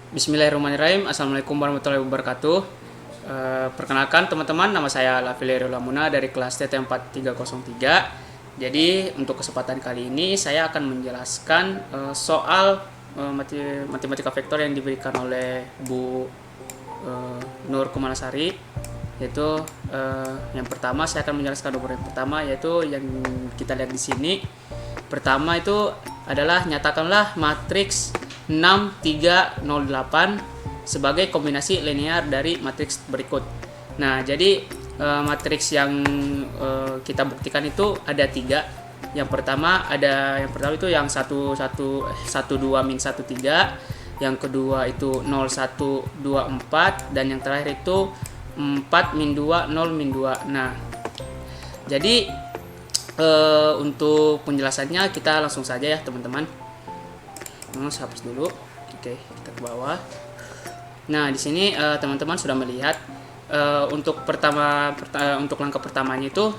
Bismillahirrahmanirrahim. Assalamualaikum warahmatullahi wabarakatuh. Perkenalkan teman-teman, nama saya Lafilero Lamuna dari kelas TT4303. Jadi untuk kesempatan kali ini saya akan menjelaskan soal matematika vektor yang diberikan oleh Bu Nur Kumalasari. Yaitu yang pertama saya akan menjelaskan nomor yang pertama, yaitu yang kita lihat di sini. Pertama itu adalah nyatakanlah matriks 6, 3, 0, 8 sebagai kombinasi linear dari matriks berikut. Nah, jadi matriks yang kita buktikan itu ada 3. Yang pertama itu yang 1 2 min 1 3, yang kedua itu 0 1 2 4, dan yang terakhir itu 4 min 2 0 min 2. Nah, jadi untuk penjelasannya kita langsung saja ya teman-teman. Saya hapus dulu. Oke, kita ke bawah. Nah, di sini teman-teman sudah melihat untuk langkah pertamanya itu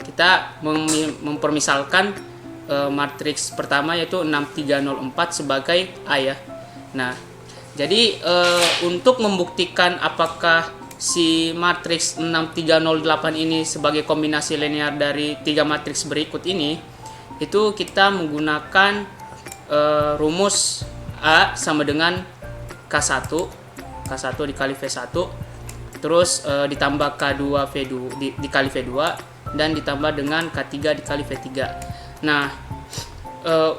kita mempermisalkan matriks pertama yaitu 6 3 0 4 sebagai A ya. Nah, jadi untuk membuktikan apakah si matriks 6 3 0 8 ini sebagai kombinasi linear dari 3 matriks berikut ini, itu kita menggunakan rumus A sama dengan K1 dikali V1, terus ditambah K2 V2 dikali V2, dan ditambah dengan K3 dikali V3. Nah,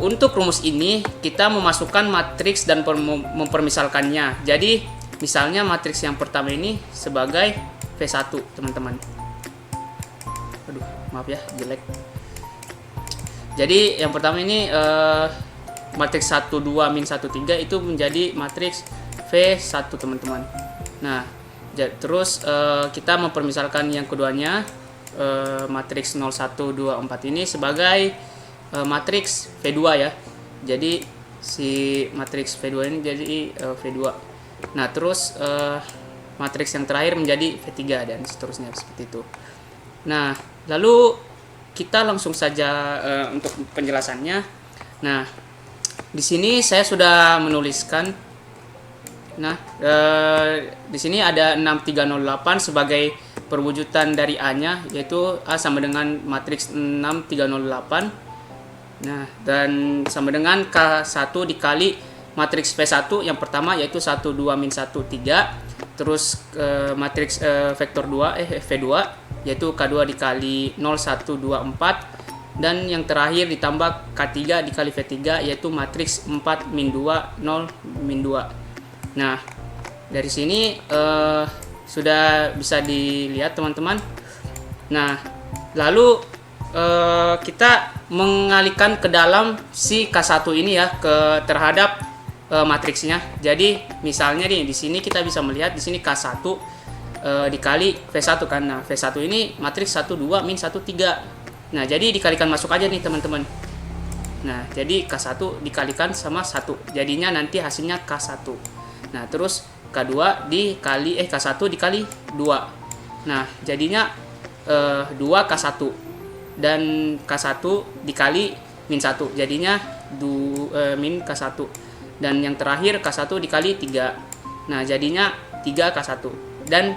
untuk rumus ini kita memasukkan matriks dan mempermisalkannya. Jadi misalnya matriks yang pertama ini sebagai V1 teman-teman. Aduh, maaf ya, jelek. Jadi yang pertama ini matriks 1 2 min 1 3 itu menjadi matriks V1 teman-teman. Nah, terus kita mempermisalkan yang keduanya, matriks 0 1 2 4 ini sebagai matriks V2 ya. Jadi si matriks V2 ini jadi V2. Nah, terus matriks yang terakhir menjadi V3 dan seterusnya seperti itu. Nah, lalu kita langsung saja untuk penjelasannya. Nah, di sini saya sudah menuliskan. Nah, di sini ada 6 3 0 8 sebagai perwujudan dari A-nya, yaitu A sama dengan matriks 6 3 0 8. Nah, dan sama dengan K1 dikali matriks V1 yang pertama yaitu 1 2 min 1 3, terus matriks vektor 2 V2 yaitu K2 dikali 0 1 2 4, dan yang terakhir ditambah K3 dikali V3 yaitu matriks 4 min 2 0 min 2. Nah, dari sini sudah bisa dilihat teman-teman. Nah, lalu kita mengalihkan ke dalam si K1 ini ya, terhadap matriksnya. Jadi misalnya nih di sini kita bisa melihat di sini K1 dikali V1 kan. Nah, V1 ini matriks 1 2 min 1 3. Nah, jadi dikalikan masuk aja nih teman-teman. Nah, jadi K1 dikalikan sama 1. Jadinya nanti hasilnya K1. Nah, terus K2 dikali K1 dikali 2. Nah, jadinya 2K1. Dan K1 dikali min 1. Jadinya min K1. Dan yang terakhir K1 dikali 3. Nah, jadinya 3K1. Dan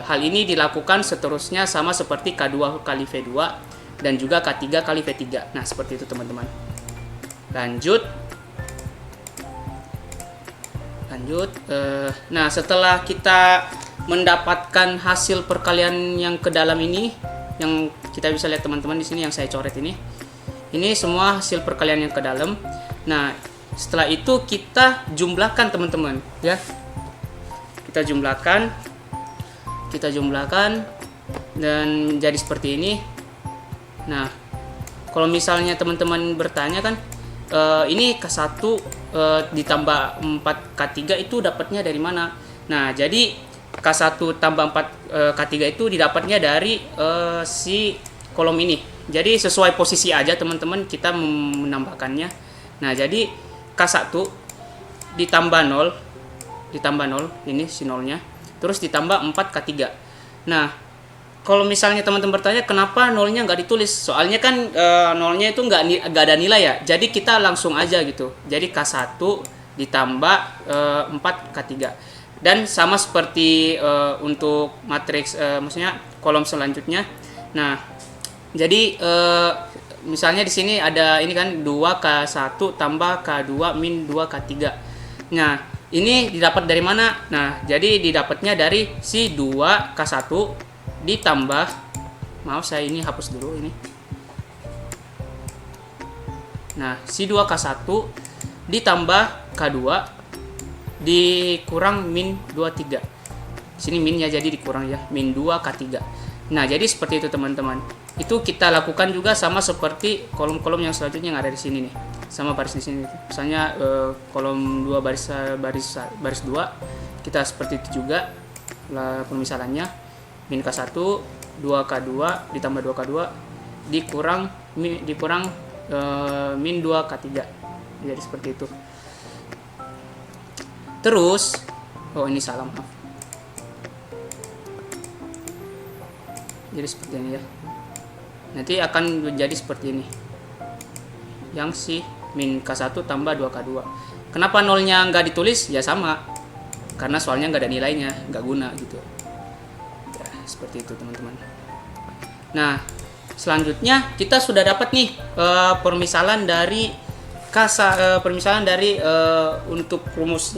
hal ini dilakukan seterusnya sama seperti K2 kali V2 dan juga K3 kali V3. Nah, seperti itu teman-teman. Lanjut. Nah, setelah kita mendapatkan hasil perkalian yang ke dalam ini, yang kita bisa lihat teman-teman di sini yang saya coret ini semua hasil perkalian yang ke dalam. Nah, setelah itu kita jumlahkan teman-teman ya. Kita jumlahkan dan jadi seperti ini. Nah, kalau misalnya teman-teman bertanya kan, ini K1 ditambah 4K3 itu dapatnya dari mana? Nah, jadi K1 tambah 4K3 itu didapatnya dari si kolom ini. Jadi sesuai posisi aja teman-teman kita menambahkannya. Nah, jadi K1 ditambah 0 ini si nolnya, terus ditambah 4K3. Nah, kalau misalnya teman-teman bertanya kenapa nolnya nggak ditulis, soalnya kan nolnya itu nggak ada nilai ya, jadi kita langsung aja gitu. Jadi K1 ditambah 4K3. Dan sama seperti untuk matriks maksudnya kolom selanjutnya. Nah, jadi misalnya di sini ada ini kan 2K1 tambah K2 min 2K3. Nah, ini didapat dari mana? Nah, jadi didapatnya dari si 2K1 ditambah, maaf saya ini hapus dulu ini. Nah, si 2K1 ditambah K2 dikurang min 23. Sini minnya jadi dikurang ya, min 2K3. Nah, jadi seperti itu teman-teman. Itu kita lakukan juga sama seperti kolom-kolom yang selanjutnya yang ada di sini nih. Sama baris di sini. Misalnya kolom 2 baris 2 kita seperti itu juga permisalannya. Min K1, 2K2 ditambah 2K2 dikurang min 2K3. Jadi seperti itu. Terus, oh ini salah, maaf. Jadi seperti ini ya. Nanti akan menjadi seperti ini. Yang si min K1 tambah 2K2. Kenapa nolnya nggak ditulis? Ya sama. Karena soalnya nggak ada nilainya, nggak guna gitu. Ya, seperti itu teman-teman. Nah, selanjutnya kita sudah dapat nih permisalan dari untuk rumus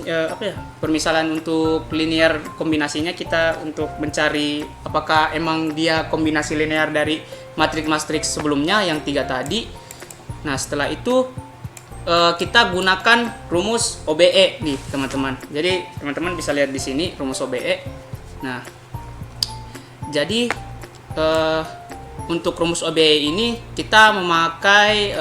permisalan untuk linear kombinasinya, kita untuk mencari apakah emang dia kombinasi linear dari matriks sebelumnya yang 3 tadi. Nah, setelah itu kita gunakan rumus OBE nih teman-teman. Jadi teman-teman bisa lihat di sini rumus OBE. Nah, jadi untuk rumus OBE ini kita memakai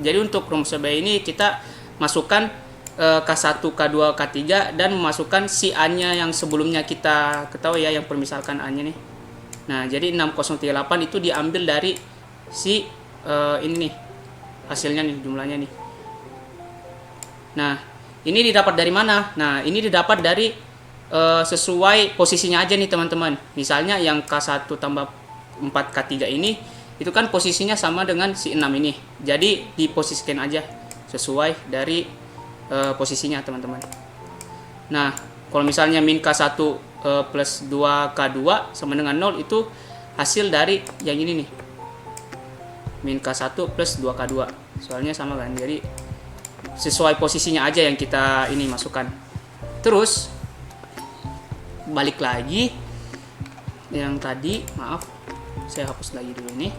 jadi untuk rumus OBE ini kita masukkan K1, K2, K3 dan memasukkan si A-nya yang sebelumnya kita ketahui ya, yang permisalkan A-nya nih. Nah, jadi 6038 itu diambil dari si ini nih, hasilnya nih, jumlahnya nih. Nah, ini didapat dari mana? Nah, ini didapat dari sesuai posisinya aja nih teman-teman. Misalnya yang K1 tambah 4K3 ini itu kan posisinya sama dengan si 6 ini. Jadi diposisikan aja sesuai dari posisinya teman-teman. Nah, kalau misalnya min K1 plus 2K2 sama dengan 0 itu hasil dari yang ini nih. Min K1 plus 2K2. Soalnya sama kan. Jadi sesuai posisinya aja yang kita ini masukkan. Terus balik lagi yang tadi, maaf. Saya hapus lagi dulu ini.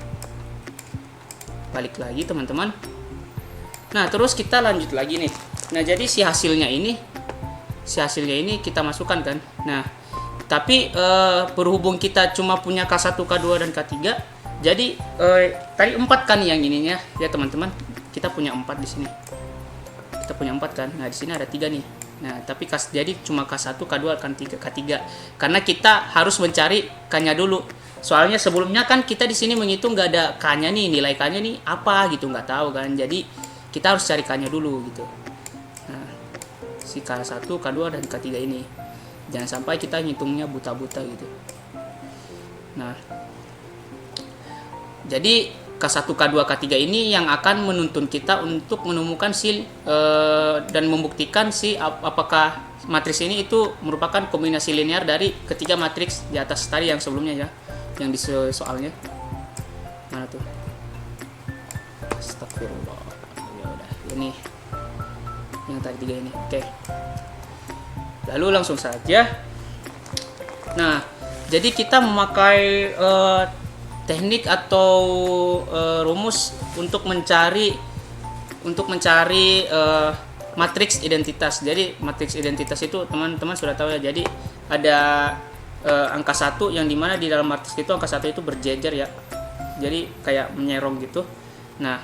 Balik lagi teman-teman. Nah, terus kita lanjut lagi nih. Nah, jadi si hasilnya ini kita masukkan kan. Nah, tapi berhubung kita cuma punya K1, K2 dan K3, jadi tadi 4 kan yang ininya ya teman-teman. Kita punya 4 di sini. Kita punya 4 kan. Nah, di sini ada 3 nih. Nah, tapi jadi cuma K1, K2, K3. Karena kita harus mencari K-nya dulu. Soalnya sebelumnya kan kita di sini menghitung nggak ada K-nya nih, nilai K-nya nih apa gitu, nggak tahu kan. Jadi kita harus cari K-nya dulu gitu. Nah, si K1, K2 dan K3 ini. Jangan sampai kita ngitungnya buta-buta gitu. Nah, jadi K1, K2, K3 ini yang akan menuntun kita untuk menemukan dan membuktikan apakah matriks ini itu merupakan kombinasi linear dari ketiga matriks di atas tadi yang sebelumnya ya. Yang di soalnya mana tuh? Astagfirullah. Ya udah, ini yang tadi 3 ini. Oke. Lalu langsung saja. Nah, jadi kita memakai teknik atau rumus untuk mencari matriks identitas. Jadi matriks identitas itu teman-teman sudah tahu ya. Jadi ada angka 1 yang dimana di dalam matriks itu angka 1 itu berjejer ya. Jadi kayak menyerong gitu. Nah,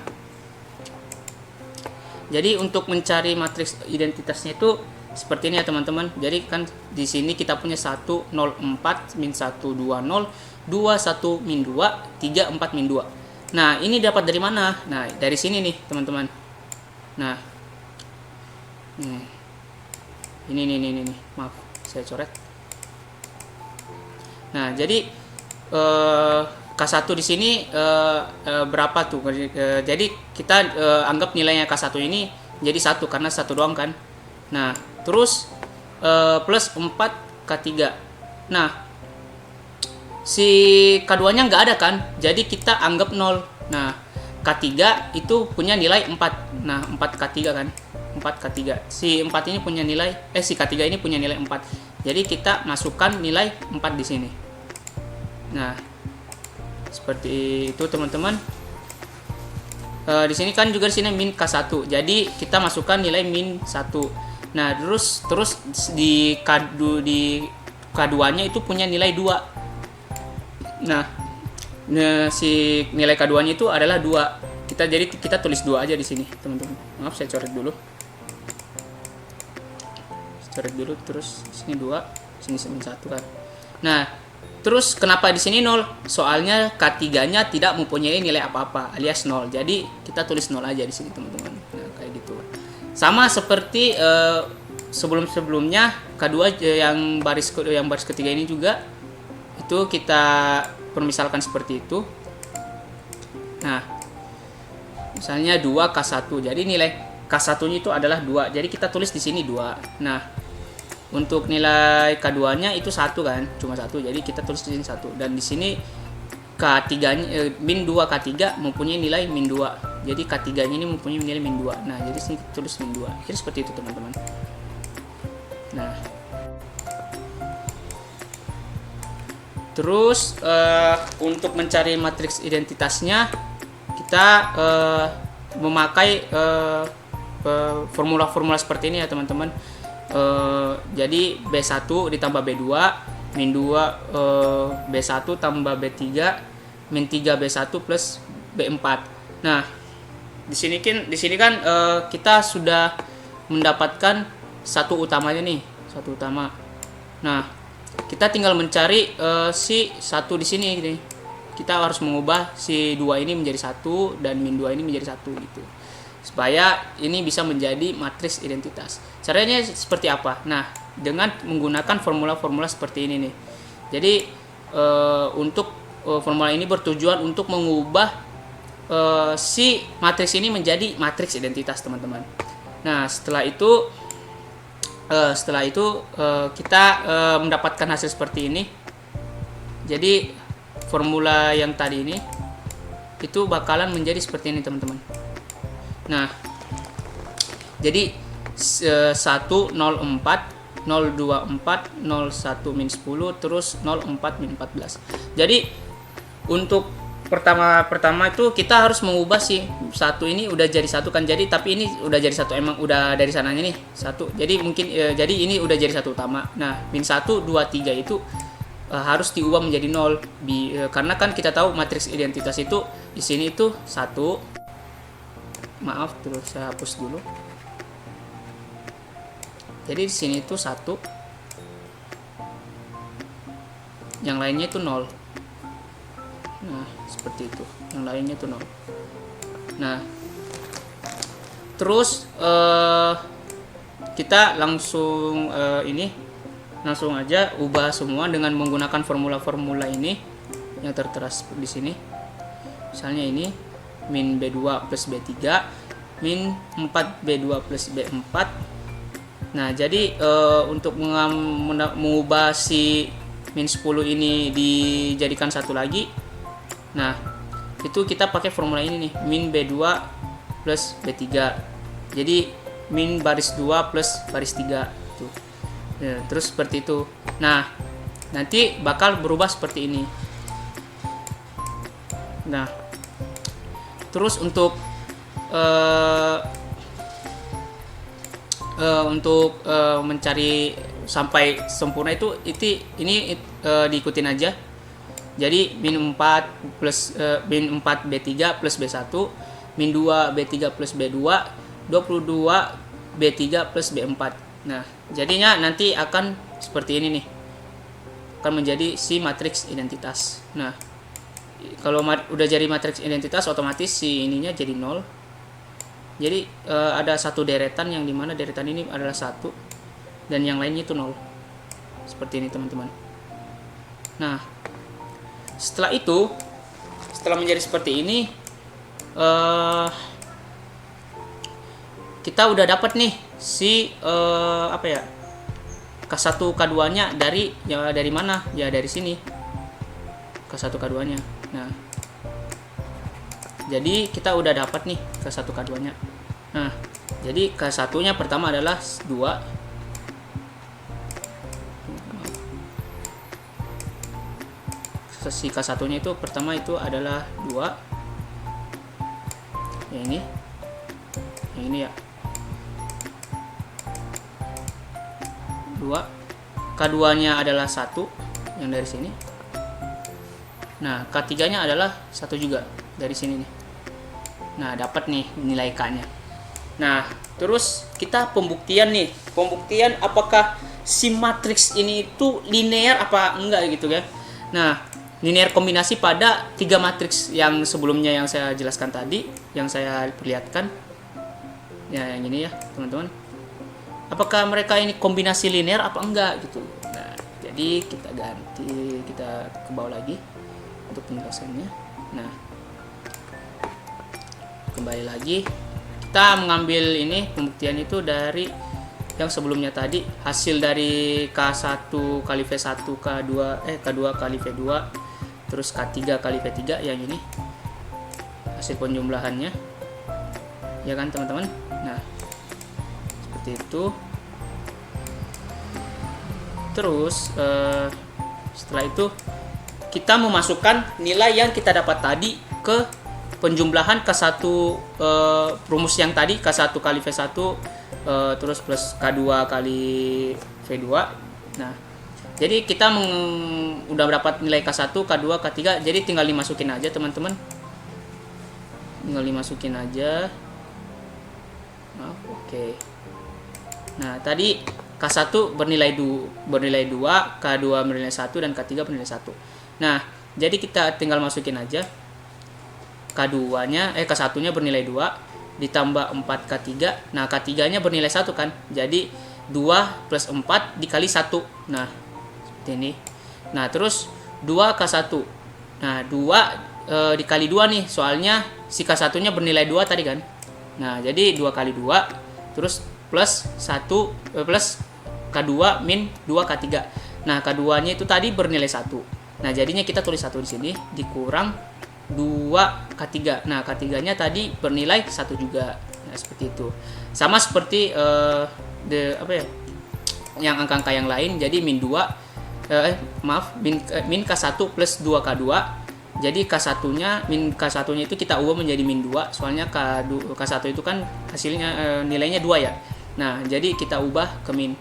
jadi untuk mencari matriks identitasnya itu seperti ini ya teman-teman. Jadi kan di sini kita punya 1 0 4 min 1 2 0 2 1 min 2 3 4 min 2. Nah, ini dapat dari mana? Nah, dari sini nih teman-teman. Nah, ini maaf saya coret. Nah, jadi K1 di sini berapa tuh? Jadi kita anggap nilainya K1 ini jadi 1 karena 1 doang kan. Nah, terus plus 4K3. Nah, si K2-nya nggak ada kan, jadi kita anggap 0. Nah, K3 itu punya nilai 4. Nah, 4K3 kan, 4K3. Si 4 ini punya nilai, si K3 ini punya nilai 4. Jadi kita masukkan nilai 4 di sini. Nah, seperti itu teman-teman. Di sini kan juga di sini min K1. Jadi kita masukkan nilai min 1. Nah, terus di K2-nya itu punya nilai 2. Nah, si nilai K2-nya itu adalah 2. Jadi kita tulis 2 aja di sini, teman-teman. Maaf, saya coret dulu. Terus sini 2, sini 1 kan. Nah, terus kenapa di sini 0? Soalnya K3-nya tidak mempunyai nilai apa-apa, alias 0. Jadi kita tulis 0 aja di sini, teman-teman. Nah, kayak gitu. Sama seperti sebelum-sebelumnya K2 yang baris ketiga ini juga itu kita permisalkan seperti itu. Nah, misalnya 2K1. Jadi nilai K1-nya itu adalah 2. Jadi kita tulis di sini 2. Nah, untuk nilai K2-nya itu 1 kan, cuma 1. Jadi kita tulis di sini 1. Dan di sini K3-nya min 2 K3 mempunyai nilai min 2. Jadi K3-nya ini mempunyai nilai min 2. Nah, jadi sini kita tulis min 2. Jadi seperti itu, teman-teman. Nah, terus untuk mencari matriks identitasnya kita memakai formula-formula seperti ini ya, teman-teman. Jadi B1 ditambah B2 min 2 B1 tambah B3 min 3 B1 plus B4. Nah, di sini kan kita sudah mendapatkan satu utamanya nih, satu utama. Nah, kita tinggal mencari si 1 di sini gini. Kita harus mengubah si 2 ini menjadi 1 dan min 2 ini menjadi 1 gitu. Supaya ini bisa menjadi matriks identitas. Caranya seperti apa? Nah, dengan menggunakan formula-formula seperti ini nih. Jadi untuk formula ini bertujuan untuk mengubah si matriks ini menjadi matriks identitas, teman-teman. Nah, setelah itu kita mendapatkan hasil seperti ini. Jadi formula yang tadi ini itu bakalan menjadi seperti ini, teman-teman. Nah, jadi 104 024 01 min 10 terus 04 min 14. Jadi untuk pertama itu kita harus mengubah si 1 ini udah jadi 1 kan, jadi tapi ini udah jadi 1, emang udah dari sananya nih 1. Jadi mungkin jadi ini udah jadi 1 utama. Nah, min 1 2 3 itu harus diubah menjadi 0 karena kan kita tahu matriks identitas itu di sini itu 1. Maaf, terus saya hapus dulu. Jadi di sini itu 1. Yang lainnya itu 0. Nah, seperti itu. Yang lainnya itu 0. Nah, terus kita langsung langsung aja ubah semua dengan menggunakan formula-formula ini yang tertera di sini. Misalnya ini min B2 plus B3 min 4 B2 plus B4. Nah, jadi untuk mengubah si min 10 ini dijadikan 1 lagi. Nah, itu kita pakai formula ini nih, min B2 plus B3. Jadi min baris 2 plus baris 3 tuh. Ya, terus seperti itu. Nah, nanti bakal berubah seperti ini. Nah, terus untuk mencari sampai sempurna itu ini diikutin aja. Jadi min 4 plus min 4 B3 plus B1 min 2 B3 plus B2 22 B3 plus B4. Nah, jadinya nanti akan seperti ini nih, akan menjadi si matriks identitas. Nah, kalau udah jadi matriks identitas, otomatis si ininya jadi 0. Jadi ada satu deretan yang dimana deretan ini adalah 1 dan yang lainnya itu 0. Seperti ini, teman-teman. Nah, setelah menjadi seperti ini, kita udah dapat nih si apa ya, K1 K2-nya dari mana? Ya dari sini. K1 K2-nya. Nah, jadi kita udah dapat nih K1 K2-nya. Nah, jadi K1-nya pertama adalah 2. Si K1-nya itu pertama itu adalah 2. Yang ini. Yang ini ya. 2. K2-nya adalah 1 yang dari sini. Nah, K3-nya adalah 1 juga dari sini nih. Nah, dapat nih nilai K-nya. Nah, terus kita pembuktian nih. Pembuktian apakah si matriks ini itu linear apa enggak gitu ya. Nah, linear kombinasi pada 3 matriks yang sebelumnya yang saya jelaskan tadi, yang saya perlihatkan. Ya, yang ini ya, teman-teman. Apakah mereka ini kombinasi linear apa enggak gitu. Nah, jadi kita ganti, kita ke bawah lagi untuk penjelasannya. Nah, kembali lagi kita mengambil ini pembuktian itu dari yang sebelumnya tadi, hasil dari K1 kali V1 K2 kali V2 terus K3 kali V3 yang ini hasil penjumlahannya ya kan teman-teman. Nah, seperti itu. Terus setelah itu kita memasukkan nilai yang kita dapat tadi ke penjumlahan K1 rumus yang tadi, K1 kali V1 terus plus K2 kali V2. Nah, jadi kita udah dapat nilai K1, K2, K3, jadi tinggal dimasukin aja teman-teman. Tinggal dimasukin aja. Nah, oke. Nah, tadi K1 bernilai 2, K2 bernilai 1, dan K3 bernilai 1. Nah, jadi kita tinggal masukin aja. K1-nya bernilai 2 ditambah 4 K3. Nah, K3-nya bernilai 1 kan. Jadi 2 plus 4 dikali 1. Nah, seperti ini. Nah, terus 2K1. Nah, 2 dikali 2 nih. Soalnya si K1-nya bernilai 2 tadi kan. Nah, jadi 2 kali 2 terus plus 1 plus K2 min 2K3. Nah, K2-nya itu tadi bernilai 1. Nah, jadinya kita tulis 1 di sini dikurang 2K3. Nah, K3-nya tadi bernilai 1 juga. Nah, seperti itu. Sama seperti yang angka-angka yang lain. Jadi min 2 min K1 plus 2K2. Jadi K1-nya itu kita ubah menjadi min 2. Soalnya K1 itu kan hasilnya nilainya 2 ya. Nah, jadi kita ubah ke min.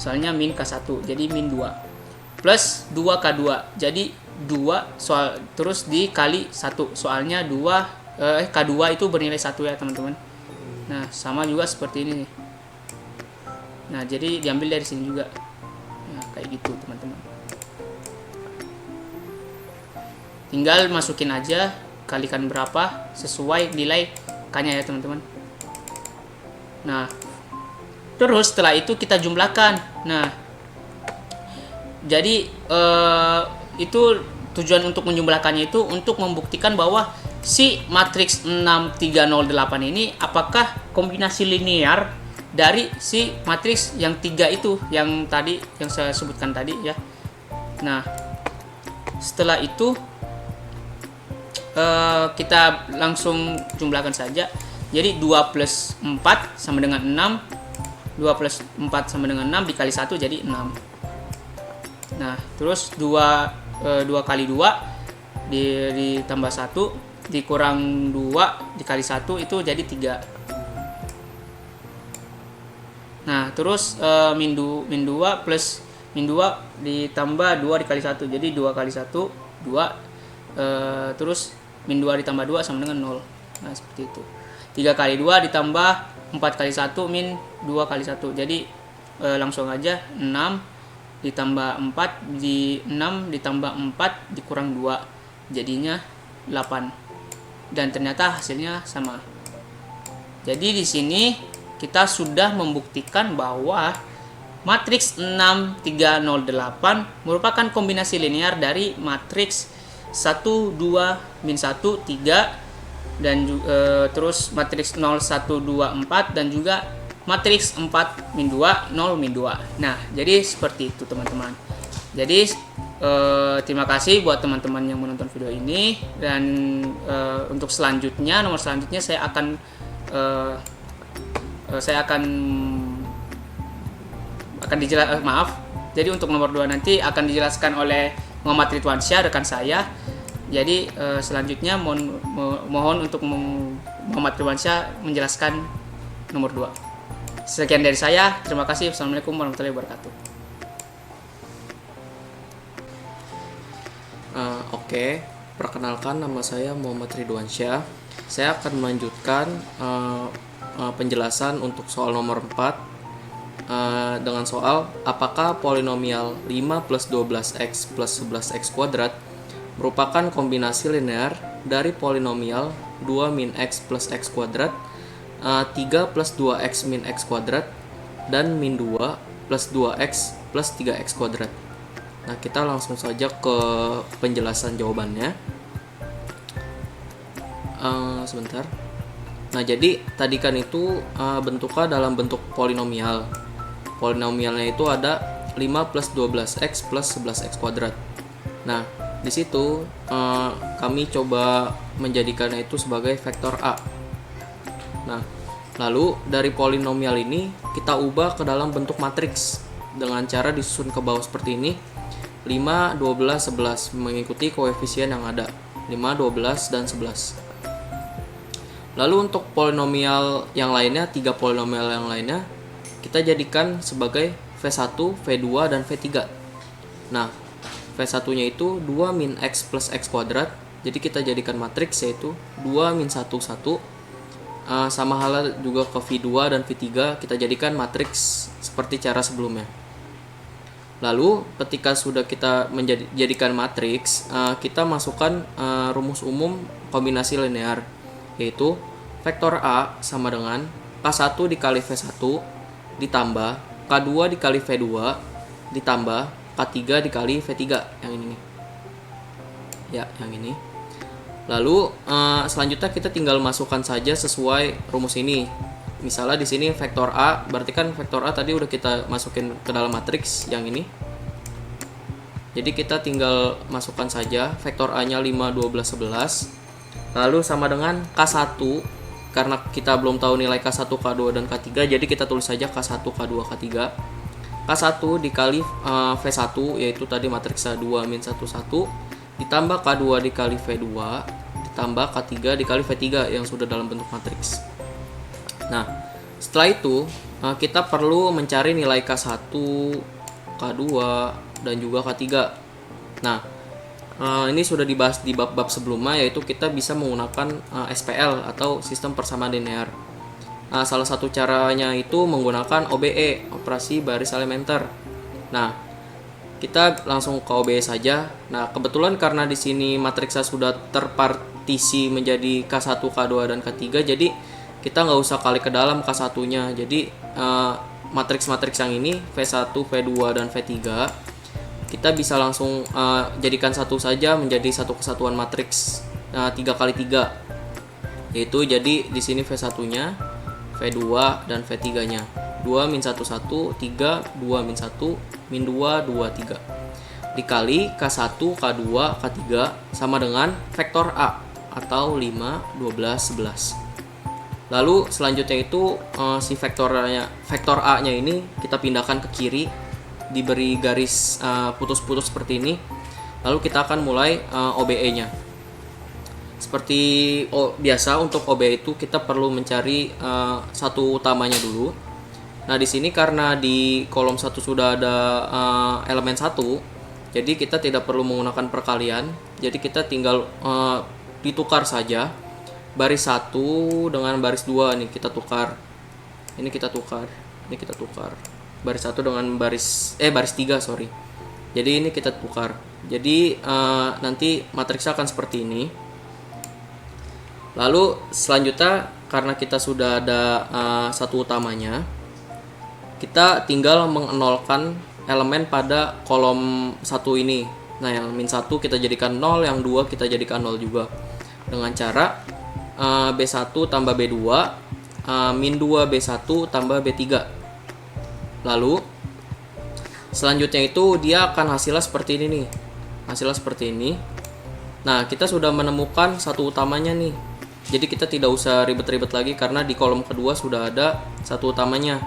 Soalnya min K1. Jadi min 2 plus 2K2. Jadi 2 terus dikali 1. Soalnya K2 itu bernilai 1 ya, teman-teman. Nah, sama juga seperti ini nih. Nah, jadi diambil dari sini juga. Nah, kayak gitu, teman-teman. Tinggal masukin aja, kalikan berapa sesuai nilai K-nya ya, teman-teman. Nah, terus setelah itu kita jumlahkan. Nah, jadi itu tujuan untuk menjumlahkannya itu untuk membuktikan bahwa si matriks 6308 ini apakah kombinasi linear dari si matriks yang 3 itu yang tadi yang saya sebutkan tadi ya. Nah, setelah itu kita langsung jumlahkan saja. Jadi 2 plus 4 sama dengan 6. 2 plus 4 sama dengan 6 dikali 1 jadi 6. Nah, terus 2 kali 2 ditambah 1 dikurang 2 dikali 1 itu jadi 3. Nah, terus min 2 plus min 2 ditambah 2 dikali 1 jadi 2 kali 1 2. Terus min 2 ditambah 2 sama dengan 0. Nah, seperti itu. 3 kali 2 ditambah 4 kali 1 min 2 kali 1. Jadi langsung aja 6 ditambah 4 6 ditambah 4 dikurang 2 jadinya 8. Dan ternyata hasilnya sama. Jadi di sini kita sudah membuktikan bahwa matriks 6308 merupakan kombinasi linear dari matriks 1 2 min 1 3 dan terus matriks 0 1 2 4 dan juga matriks 4 min 2 0 min 2. Nah, jadi seperti itu teman-teman. Jadi terima kasih buat teman-teman yang menonton video ini, dan untuk selanjutnya, nomor selanjutnya saya akan jadi untuk nomor 2 nanti akan dijelaskan oleh Muhammad Ridwansyah, rekan saya. Jadi selanjutnya mohon untuk Muhammad Ridwansyah menjelaskan nomor 2. Sekian dari saya. Terima kasih. Assalamualaikum warahmatullahi wabarakatuh. Oke, perkenalkan, nama saya Muhammad Ridwansyah. Saya akan melanjutkan penjelasan untuk soal nomor 4 dengan soal apakah polinomial 5 plus 12x plus 11x kuadrat merupakan kombinasi linear dari polinomial 2 min x plus x kuadrat, 3 plus 2x min x kuadrat, dan min 2 plus 2x plus 3x kuadrat. Nah, kita langsung saja ke penjelasan jawabannya. Sebentar. Nah, jadi tadi kan itu bentuknya dalam bentuk polinomial. Polinomialnya itu ada 5 plus 12x plus 11x kuadrat. Nah, di situ kami coba menjadikannya itu sebagai vektor A. Nah, lalu dari polinomial ini kita ubah ke dalam bentuk matriks dengan cara disusun ke bawah seperti ini. 5, 12, 11 mengikuti koefisien yang ada 5, 12, dan 11. Lalu untuk polinomial yang lainnya, 3 polinomial yang lainnya kita jadikan sebagai V1, V2, dan V3. Nah, V1 nya itu 2 min x plus x kuadrat. Jadi kita jadikan matriks yaitu 2 min 1, 1. Sama halnya juga ke V2 dan V3, kita jadikan matriks seperti cara sebelumnya. Lalu ketika sudah kita menjadikan matriks, kita masukkan rumus umum kombinasi linear, yaitu vektor A sama dengan K1 dikali V1 ditambah K2 dikali V2 ditambah K3 dikali V3, yang ini nih. Ya, yang ini. Lalu selanjutnya kita tinggal masukkan saja sesuai rumus ini. Misalnya di sini vektor A, berarti kan vektor A tadi udah kita masukin ke dalam matriks yang ini. Jadi kita tinggal masukkan saja vektor A-nya 5, 12, 11. Lalu sama dengan K1, karena kita belum tahu nilai K1, K2, dan K3, jadi kita tulis saja K1, K2, K3. K1 dikali V1, yaitu tadi matriks A2 min 1, 1, ditambah K2 dikali V2, ditambah K3 dikali V3 yang sudah dalam bentuk matriks. Nah, setelah itu kita perlu mencari nilai K1, K2, dan juga K3. Nah, ini sudah dibahas di bab-bab sebelumnya, yaitu kita bisa menggunakan SPL atau sistem persamaan linear. Salah satu caranya itu menggunakan OBE, operasi baris elementer. Nah, kita langsung ke OBE saja. Nah, kebetulan karena di sini matriksnya sudah terpartisi menjadi K1, K2, dan K3, jadi kita nggak usah kali ke dalam K1-nya. Jadi matriks-matriks yang ini V1, V2, dan V3 kita bisa langsung jadikan satu saja menjadi satu kesatuan matriks 3 kali 3. Yaitu jadi di sini V1-nya, V2, dan V3-nya. 2 min 1, 1, 3, 2 min 1, min 2, 2, 3. Dikali K1, K2, K3 sama dengan vektor A atau 5, 12, 11. Lalu selanjutnya itu si vektor A-nya ini kita pindahkan ke kiri, diberi garis putus-putus seperti ini. Lalu kita akan mulai OBE-nya. Seperti biasa untuk OBE itu kita perlu mencari satu utamanya dulu. Nah, di sini karena di kolom 1 sudah ada elemen 1, jadi kita tidak perlu menggunakan perkalian. Jadi kita tinggal ditukar saja. Baris 1 dengan baris 2 nih kita tukar. Ini kita tukar. Ini kita tukar. Baris 1 dengan baris 3, sorry. Jadi ini kita tukar. Jadi nanti matriksnya akan seperti ini. Lalu selanjutnya karena kita sudah ada satu utamanya, kita tinggal mengenolkan elemen pada kolom 1 ini. Nah, yang min 1 kita jadikan 0, yang 2 kita jadikan 0 juga. Dengan cara B1 tambah B2 min 2 B1 tambah B3. Lalu selanjutnya itu dia akan hasilnya seperti ini nih. Hasilnya seperti ini. Nah, kita sudah menemukan satu utamanya nih. Jadi kita tidak usah ribet-ribet lagi karena di kolom kedua sudah ada satu utamanya.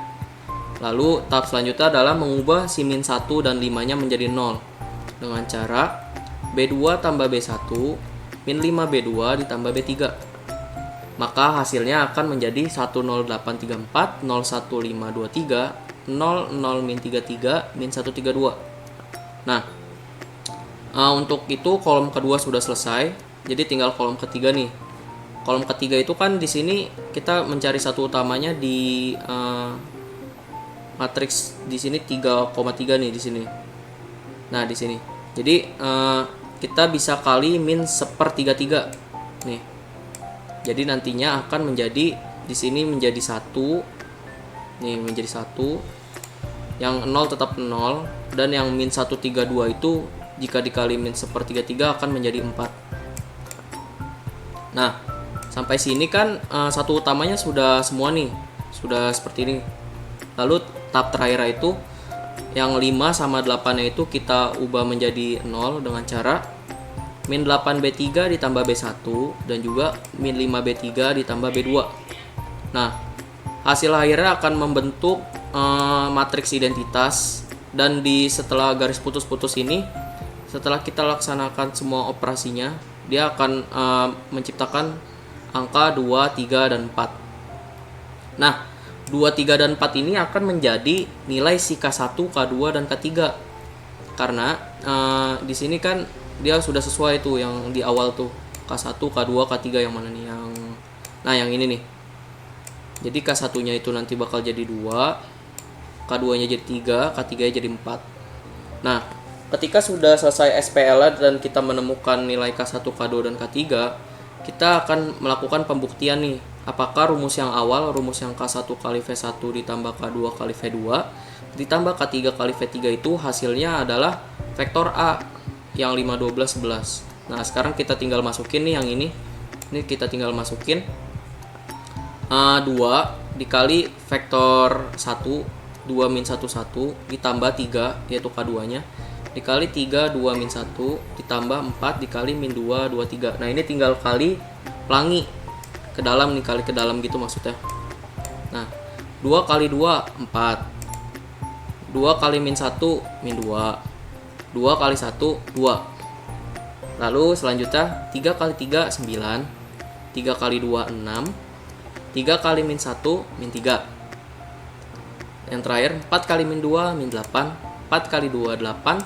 Lalu tahap selanjutnya adalah mengubah si min 1 dan 5-nya menjadi 0 dengan cara B2 tambah B1 min 5 B2 ditambah B3. Maka hasilnya akan menjadi 10834 01523 00 min 33 min 132. Nah, untuk itu kolom kedua sudah selesai. Jadi tinggal kolom ketiga nih. Kolom ketiga itu kan di sini kita mencari satu utamanya di matriks di sini 3,3 nih di sini. Nah, di sini. Jadi kita bisa kali min 1/33 nih. Jadi nantinya akan menjadi di sini menjadi 1. Nih menjadi 1. Yang 0 tetap 0 dan yang min 132 itu jika dikali min 1/33 akan menjadi 4. Nah, sampai sini kan satu utamanya sudah semua nih. Sudah seperti ini. Lalu tahap terakhir itu yang 5 sama 8-nya itu kita ubah menjadi 0 dengan cara min 8B3 ditambah B1 dan juga min 5B3 ditambah B2. Nah, hasil akhirnya akan membentuk matriks identitas dan setelah garis putus-putus ini, setelah kita laksanakan semua operasinya, dia akan menciptakan angka 2, 3, dan 4. Nah, 2, 3, dan 4 ini akan menjadi nilai si K1, K2, dan K3. Karena di sini kan dia sudah sesuai tuh yang di awal tuh. K1, K2, K3 yang mana nih? Yang ini nih. Jadi K1-nya itu nanti bakal jadi 2, K2-nya jadi 3, K3-nya jadi 4. Nah, ketika sudah selesai SPL dan kita menemukan nilai K1, K2, dan K3, kita akan melakukan pembuktian nih. Apakah rumus yang awal, rumus yang K1 kali V1 ditambah K2 kali V2 ditambah K3 kali V3 itu hasilnya adalah vektor A yang 5, 12, 11. Nah, sekarang kita tinggal masukin nih yang ini. Ini kita tinggal masukin 2 dikali vektor 1, 2 min 1, 1 ditambah 3 yaitu K2-nya dikali 3, 2 min 1 ditambah 4 dikali min 2, 2, 3. Nah, ini tinggal kali pelangi ke dalam nih, kali ke dalam gitu maksudnya. Nah, 2 kali 2 4. 2 kali min 1 min 2. 2 kali 1 2. Lalu selanjutnya 3 kali 3 9. 3 kali 2 6. 3 kali min 1 min 3. Yang terakhir 4 kali min 2 min 8. 4 kali 2 8.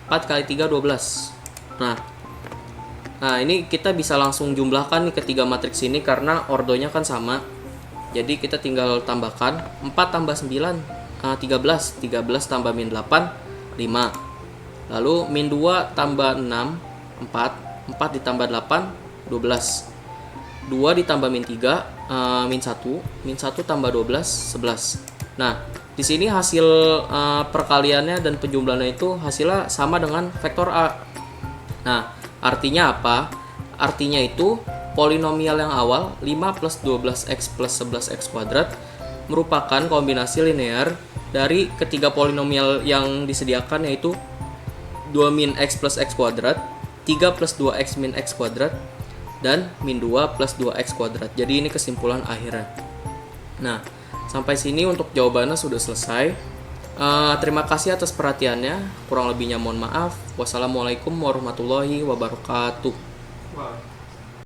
4 kali 3 12. Nah, ini kita bisa langsung jumlahkan nih ketiga matriks ini karena ordonya kan sama. Jadi kita tinggal tambahkan 4 tambah 9 13. 13 tambah min 8 5. Lalu min 2 tambah 6 4. 4 ditambah 8 12. 2 ditambah min 3 min 1. Min 1 tambah 12 11. Nah, di sini hasil perkaliannya dan penjumlahannya itu hasilnya sama dengan vektor A. Nah, artinya apa? Artinya itu polinomial yang awal 5 plus 12x plus 11x kuadrat merupakan kombinasi linear dari ketiga polinomial yang disediakan, yaitu 2 min x plus x kuadrat, 3 plus 2x min x kuadrat, dan min 2 plus 2x kuadrat. Jadi ini kesimpulan akhirnya. Nah, sampai sini untuk jawabannya sudah selesai. Terima kasih atas perhatiannya. Kurang lebihnya mohon maaf. Wassalamualaikum warahmatullahi wabarakatuh.